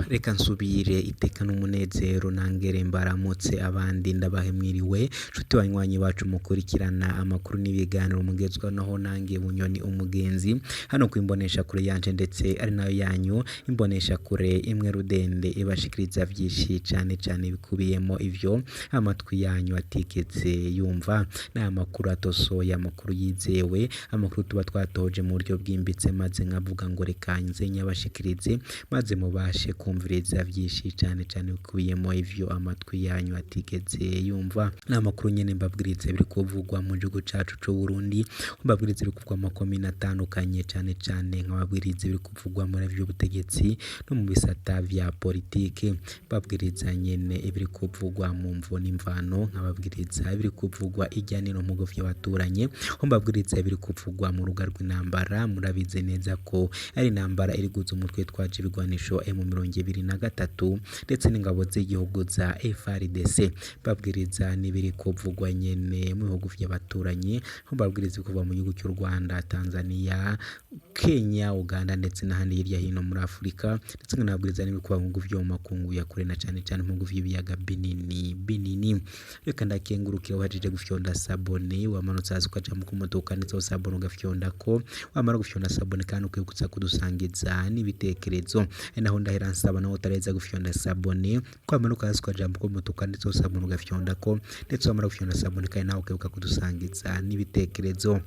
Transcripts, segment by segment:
Reka nsubire iteka n'umunezero nangere mbaramutse abandi ndabahemwiriwe nshuti banywanyi bacu mukurikirana amakuru n'ibiganiro mugezwa naho nange Bunyoni umugenzi hano kwimbonesha kure yanje ndetse ari nayo yanyu imbonesha kure imwe rudende ibashikiriza vyinshi cane bikubiyemo ivyo amatwi yanyu atiketse yumva na makuru atosoye amakuru yizewe amakuru tuba twatoje mu buryo bwimbitse maze nkavuga ngo reka nze nyabashikirize maze mubashe kumviriza vyinshi cane bikubiyemo ivyo amatwi yanyu atigeze yumva n'amakuru nyene mbabwiriza biri kuvugwa mu gihugu cacu cyo Burundi mbabwiriza biri kuvugwa makomine atandukanye cane nk'ababwiriza biri kuvugwa muri vy'ubutegetsi no mu bisata vya politike babwiriza nyene ibiri kuvugwa mu mvo n'imvano nk'ababwiriza biri kuvugwa ijyaniro mu gufya baturanye mbabwiriza biri kuvugwa mu ruga rw'intambara murabize neza ko ari intambara iri guza umutwe twaje ibigwanisho M23 ndetse n'ingabo z'igihugu za FARDC babwiriza nibiri kuvugwa nyene mu bihugu vy'abaturanyi babwiriza kuva mu gihugu cy'u Rwanda Tanzania Kenya Uganda ndetse n'ahandi hirya hino muri Afrika ndetse n'abwiriza n'ibiri kuva mu bihugu vyo mu makungu ya kure na cane mu bihugu vy'ibiyaga binini reka ndakengurukira wajije gufyonda sabone wamanutse hasi ukaja mu kumodoka ndetse sabone ugafyonda ko wamara gufyonda sabone kandi ukibutsa kudusangiza n'ibitekerezo naho ndahera nsaba naho utareza gufyonda sabone kwamanuka hasi ukaja mu kumodoka ndetse sabone ugafyonda ko ndetse wamara gufyonda sabone kandi naho ukibuka kudusangiza n'ibitekerezo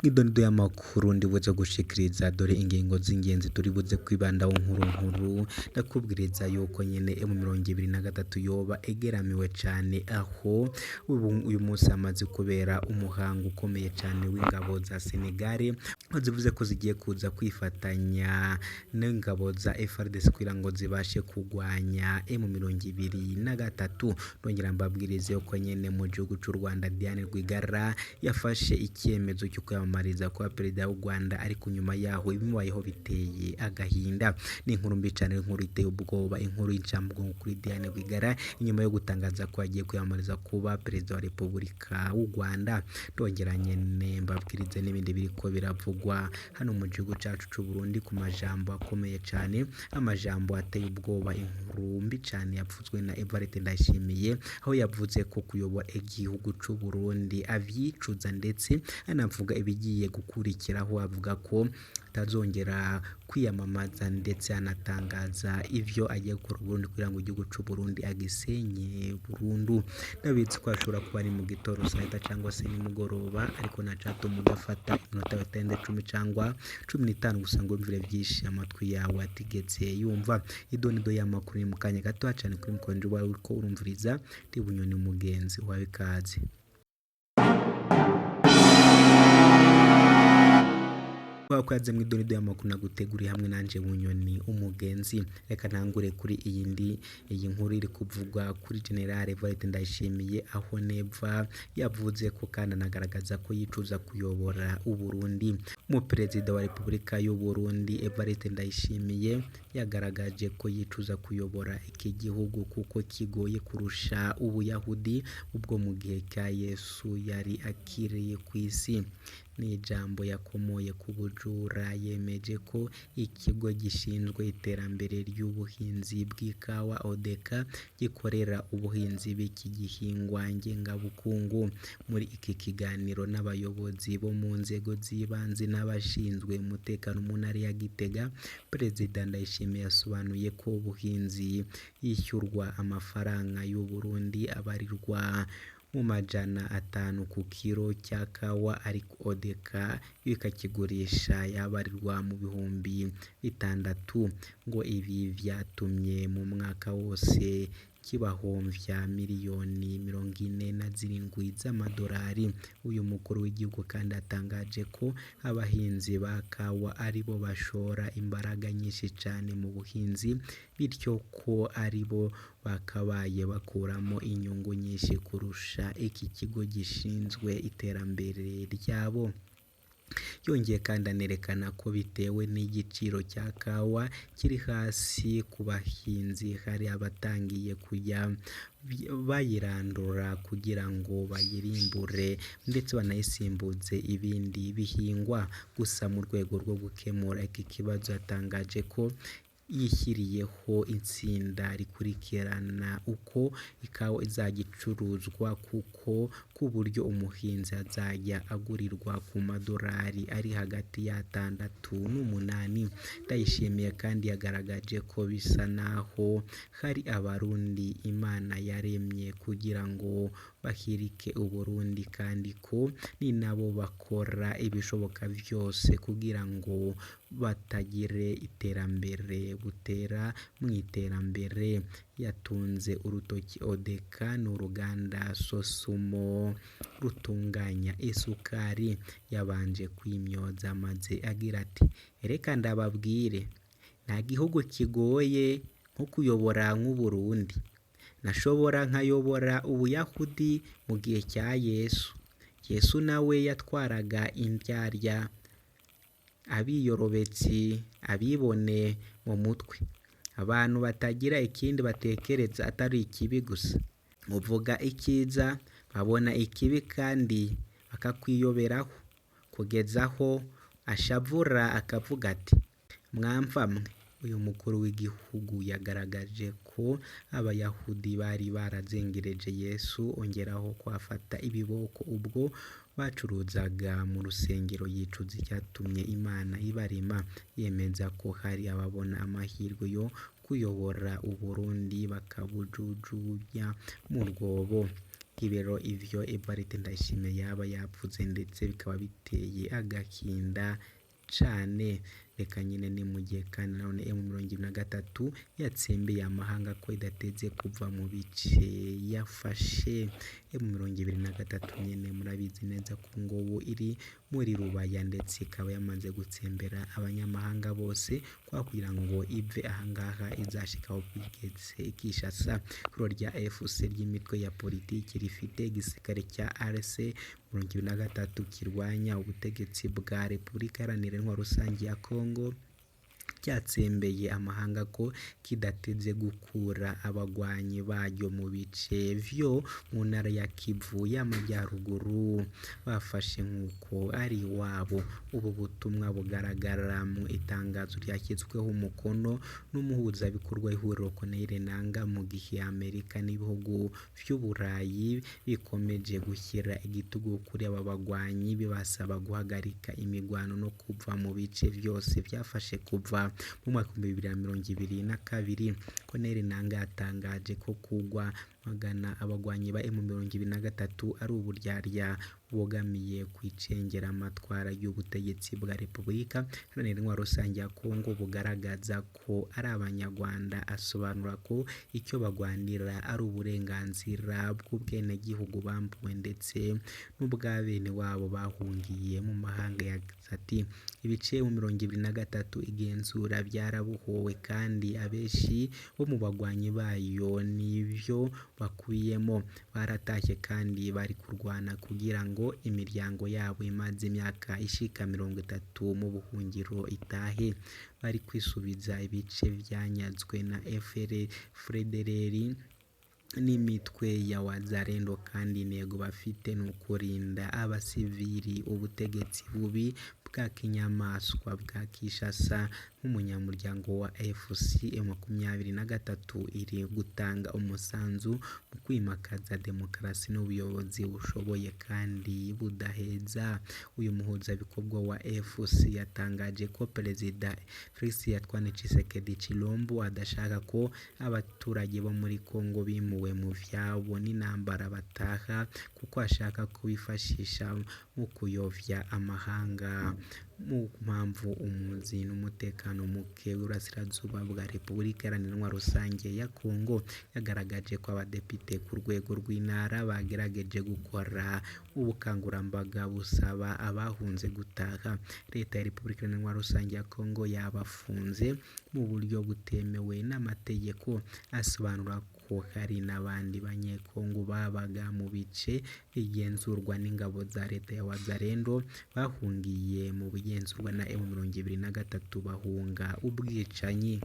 mwidonido y'amakuru ndibuze gushikiriza dore ingingo z'ingenzi turi buze kwibandaho nkuru ndakubwiriza yuko nyene M23 yoba egeramiwe cane aho uyu munsi amaze kubera umuhango ukomeye cane w'ingabo za Senegal zivuze ko zigiye kuza kwifatanya n'ingabo za FARDC kugira ngo zibashe kugwanya M23 nongera mbabwirize yuko nyene mu gihugu cy'u Rwanda Diane Rwigara yafashe icyemezo cyo kwiyamamariza kwa perezida w'u Rwanda ariko nyuma yaho ibimubayeho biteye agahinda ni inkuru mbi cyane inkuru iteye ubwoba inkuru y'icambwo kuri Diane Rwigara inyuma yo gutangaza ko agiye kwiyamamariza kuba perezida wa Repubulika w'u Rwanda ndongeranye mbabwirize n'ibindi biriko biravugwa hano mu gihugu cyacu cy'u Burundi ku majambo akomeye cyane amajambo ateye ubwoba inkuru mbi cyane yapfuzwe na Evariste Ndayishimiye aho yavuze ko kuyobora igihugu cy'u Burundi avyicuza ndetse anavuga ibigiye gukurikiraho avuga ko atazongera kwiyamamaza ndetse anatangaza ivyo agiye gukora Burundi kugira ngo igihugu cy'u Burundi agisenye burundu ndabitse ko ashobora kuba ari mu gitoro saa cyangwa se nimugoroba ariko nacato mugafata inota 10 cyangwa 15 gusa ngo mvire vyinshi amatwi yawe atigeze yumva idonido y'amakuru ni mukanya gato cyane kuri mukonje wawe uko urumviriza ndi Bunyoni mugenzi wawe kaze kwaze mwidonido y'amakuru naguteguriye hamwe nanje Bunyoni umugenzi reka ntangure kuri iyi nkuru iri kuvugwa kuri General Evariste Ndayishimiye aho neva yavuze ko kandi anagaragaza ko yicuza kuyobora u Burundi mu perezida wa Repubulika y'u Burundi Evariste Ndayishimiye yagaragaje ko yicuza kuyobora iki gihugu kuko kigoye kurusha ubuyahudi ubwo mu gihe cya Yesu yari akiriye ku isi ni ijambo yakomoye ku bujura yemeje ko ikigo gishinzwe iterambere ry'ubuhinzi bw'ikawa ODECA gikorera ubuhinzi b'iki gihingwa ngengabukungu muri iki kiganiro n'abayobozi bo mu nzego z'ibanze n'abashinzwe umutekano mu ntara ya Gitega Perezida Ndayishimiye yasobanuye ko ubuhinzi yishyurwa amafaranga y'u Burundi abarirwa mu majana 5 ku kilo cya kawa ariko ODECA bikakigurisha yabarirwa mu bihumbi 6 ngo ibi vyatumye mu mwaka wose kibahomvya miliyoni 47 z'amadolari uyu mukuru w'igihugu kandi atangaje ko abahinzi bakawa aribo bashora imbaraga nyinshi cyane mu buhinzi bityo ko aribo bakabaye bakuramo inyungu nyinshi kurusha iki kigo gishinzwe iterambere ryabo yongeye kandi anerekana ko bitewe n'igiciro cya kawa kiri hasi ku bahinzi hari abatangiye kujya bayirandura kugira ngo bayirimbure ndetse banayisimbuze ibindi bihingwa gusa mu rwego rwo gukemura iki kibazo atangaje ko yishyiriyeho itsinda rikurikirana uko ikawa izajya icuruzwa kuko ku buryo umuhinzi azajya agurirwa ku madolari ari hagati y'6 n'8. Ndayishimiye kandi yagaragaje ko bisa naho hari abarundi Imana yaremye kugira ngo bahirike Uburundi kandi ko ni nabo bakora ibishoboka byose kugira ngo batagire iterambere butera mu iterambere. Yatunze urutoki Odeka n'uruganda Sosumo rutunganya isukari yabanje kwimyoza maze agira ati reka ndababwire nta gihugu kigoye nko kuyobora nk'Uburundi. Nashobora nkayobora Ubuyahudi mu gihe cya Yesu nawe yatwaraga indyarya, abiyorobetsi, abibone mu mutwe, abantu batagira ikindi batekereza atari ikibi gusa. Muvuga icyiza babona ikibi kandi bakakwiyoberaho kugeza aho ashavura akavuga ati mwamva mwe. Uyu mukuru w'igihugu yagaragaje ko Abayahudi bari barazengereje Yesu, ongeraho ko afata ibiboko ubwo bacuruzaga mu rusengero, yicuza icyatumye Imana ibarema. Yemeza ko hari ababona amahirwe yo kuyobora Uburundi bakabujujunya mu rwobo. Ibero ivyo Evariste Ndayishimiye yaba yapfuze ndetse bikaba biteye agahinda cane. Reka nyine ni mu gihe kandi nanone M23 yatsembeye amahanga ko idateze kuva mu bice yafashe. M23 nyine murabizi neza ko ngo iri muri Rubaya ndetse ikaba yamaze gutsembera abanyamahanga bose kwa kugira ngo ive ahangaha izashikaho kwigeze Kinshasa. Kuro rya FC ry'imitwe ya politiki rifite igisirikare cya RC 23 kirwanya ubutegetsi bwa Repubulika Iharanira Intwaro Rusange ya Kongo cyatsembeye amahanga ko kidateze gukura abagwanyi baryo mu bice vyo mu ntara ya Kivu y'Amajyaruguru bafashe nk'uko ari iwabo. Ubu butumwa bugaragara mu itangazo ryashyizweho umukono n'umuhuzabikorwa w'ihuriro Corneille Nangaa, mu gihe Amerika n'ibihugu vy'Uburayi bikomeje gushyira igitugu kuri aba bagwanyi bibasaba guhagarika imigwano no kuva mu bice vyose byafashe kuva mu mwaka 2022. Corneille Nangaa yatangaje ko kugwa magana abagwanyi ba M23 ari uburyarya bogamiye kwicengera amatwara y'ubutegetsi bwa Repubulika Iharanira Intwaro Rusange ya Kongo bugaragaza ko ari Abanyarwanda. Asobanura ko icyo bagwanira ari uburenganzira bw'ubwenegihugu bambuwe ndetse n'ubwa bene wabo bahungiye mu mahanga. Yagize ati ibice mu 23 igenzura byarabuhowe kandi abenshi bo mu bagwanyi bayo nivyo bakuyemo baratashye kandi bari kurwana kugira ngo imiryango yabo imaze imyaka ishika 30 mu buhungiro itahe. Bari kwisubiza ibice byanyazwe na FDLR n'imitwe ya Wazalendo kandi intego bafite n'ukurinda abasivili. Ubutegetsi bubi bwa kinyamaswa bwa Kinshasa nk'umunyamuryango wa FC23 iri gutanga umusanzu mu kwimakaza demokarasi n'ubuyobozi bushoboye kandi budaheza. Uyu muhuzabikorwa wa FC yatangaje ko Perezida Felix Antoine Tshisekedi Tshilombo adashaka ko abaturage bo muri Kongo bimuwe mu vyabo n'intambara bataha, kuko ashaka kubifashisha mu kuyovya amahanga mu mpamvu umuzi n'umutekano muke w'Uburasirazuba bwa Repubulika Iharanira Intwaro Rusange ya Kongo. Yagaragaje ko abadepite ku rwego rw'intara bagerageje gukora ubukangurambaga busaba abahunze gutaha. Leta ya Repubulika Iharanira Intwaro Rusange ya Kongo yabafunze mu buryo butemewe n'amategeko. Asobanura ko hari n'abandi banyekongo babaga mu bice bigenzurwa n'ingabo za leta ya Wazalendo bahungiye mu bigenzurwa na M23 bahunga ubwicanyi.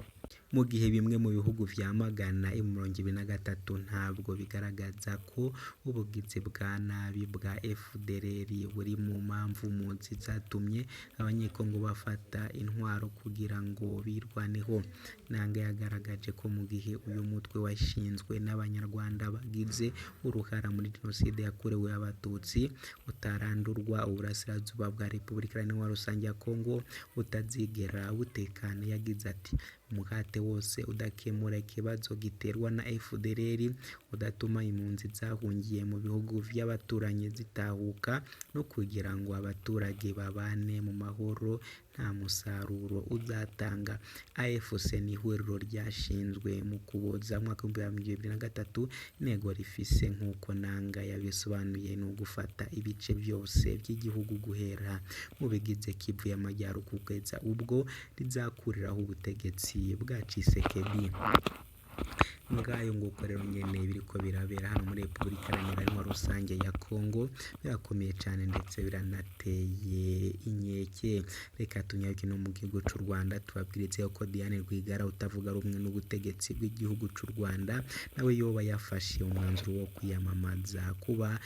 mu gihe bimwe mu bihugu vyamagana M23 ntabwo bigaragaza ko ubugizi bwa nabi bwa FDLR buri mu mpamvu muzi zatumye abanyekongo bafata intwaro kugira ngo birwaneho. Nange yagaragaje ko mu gihe uyu mutwe washinzwe n'abanyarwanda bagize uruhara muri jenoside yakorewe abatutsi utarandurwa, uburasirazuba bwa Repubulika Iharanira Rusange ya Kongo utazigera utekana. Yagize ati umuhate wose udakemura ikibazo giterwa na FDLR, udatuma impunzi zahungiye mu bihugu vy'abaturanyi zitahuka no kugira ngo abaturage babane mu mahoro nta musaruro uzatanga. AFC ni ihuriro ryashinzwe mu Kuboza mu mwaka wa 2023. Intego rifise nk'uko Nanga yabisobanuye ni ugufata ibice byose by'igihugu guhera mu bigize Kivu y'Amajyaruguru kugeza ubwo rizakuriraho ubutegetsi bwa Tshisekedi. Ngayo nguko rero nyene biriko birabera hano muri Repubulika Iharanira Rusange ya Kongo, birakomeye cyane ndetse biranateye inkeke. Reka tunyaruke no mu gihugu cy'u Rwanda tubabwirize ko Diane Rwigara utavuga rumwe n'ubutegetsi bw'igihugu cy'u Rwanda nawe yoba yafashe umwanzuro wo kwiyamamaza kuba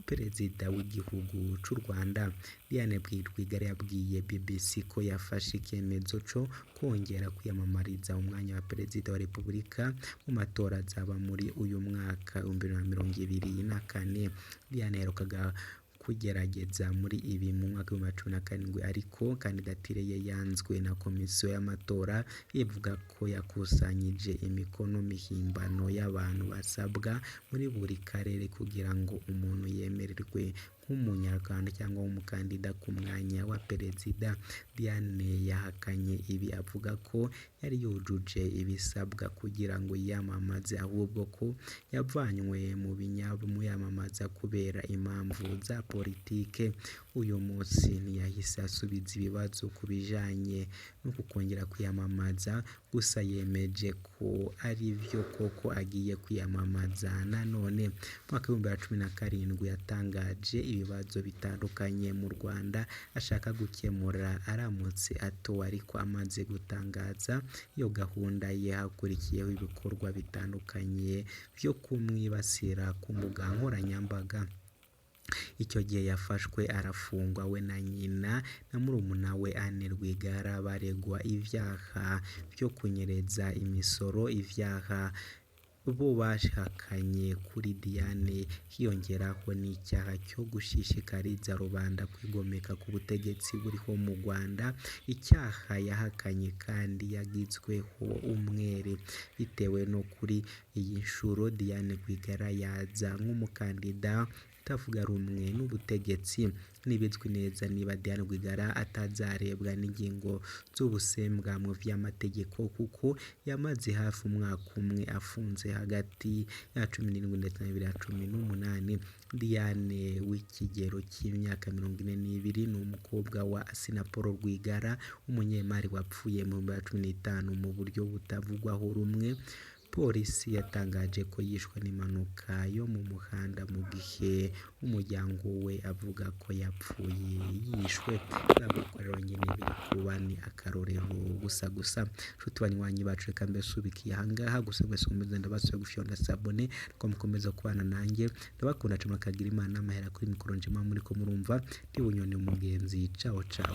perezida w'igihugu cy'u Rwanda. Diane Rwigara yabwiye BBC ko yafashe icyemezo cyo kongera kwiyamamariza umwanya wa perezida wa Repubulika mu matora azaba muri uyu mwaka 2024. Diane yaherukaga kugerageza muri ibi mu mwaka wa 2017 ariko kandidatire ye yanzwe na komisiyo y'amatora ivuga ko yakusanyije imikono mihimbano y'abantu basabwa muri buri karere kugira ngo umuntu yemererwe nk'umunyarwanda cyangwa umukandida ku mwanya wa perezida. Diane yahakanye ibi avuga ko yari yujuje ibisabwa kugira ngo yiyamamaze, ahubwo ko yavanywe mu yamamaza kubera impamvu za politike. Uyu munsi ntiyahise asubiza ibibazo ku bijanye no kongera kwiyamamaza, gusa yemeje ko ari byo koko agiye kwiyamamaza. Nanone mu mwaka wa 2017 yatangaje ibibazo bitandukanye mu Rwanda ashaka gukemura aramutse atowe, ariko amaze gutangaza iyo gahunda ye hakurikiyeho ibikorwa bitandukanye byo kumwibasira ku mbuga nkoranyambaga. Icyo gihe yafashwe arafungwa, we na nyina na murumuna we Anne Rwigara baregwa ibyaha byo kunyereza imisoro, ibyaha bo bashakanye kuri Diane hiyongeraho n'icyaha cyo gushishikariza rubanda kwigomeka ku butegetsi buriho mu Rwanda, icyaha yahakanye kandi yagizweho umwere. Bitewe no kuri iyi nshuro Diane Rwigara yaza nk'umukandida utavuga rumwe n'ubutegetsi. Ntibizwi neza niba Diane Rwigara atazarebwa n'ingingo z'ubusembwa mu vy'amategeko kuko yamaze hafi umwaka umwe afunze hagati ya 17 ndetse na 2018. Diane w'ikigero cy'imyaka 42 ni umukobwa wa Assinapol Rwigara, umunyemari wapfuye mu 2015 mu buryo butavugwaho rumwe. Polisi yatangaje ko yishwe n'impanuka yo mu muhanda mu gihe umuryango we avuga ko yapfuye yishwe. Abakorera nyine biri kuba ni akarorero gusa nshuti banywanyi bacu, reka mbese ubikiye ahangaha gusa mwese mumeze ndabasaba gufyonda sabone ko mukomeza kubana nanjye. Ndabakunda cyane, kagira Imana amahera kuri mikoro njema muri ko murumva ndi Bunyoni umugenzi. Ciao ciao.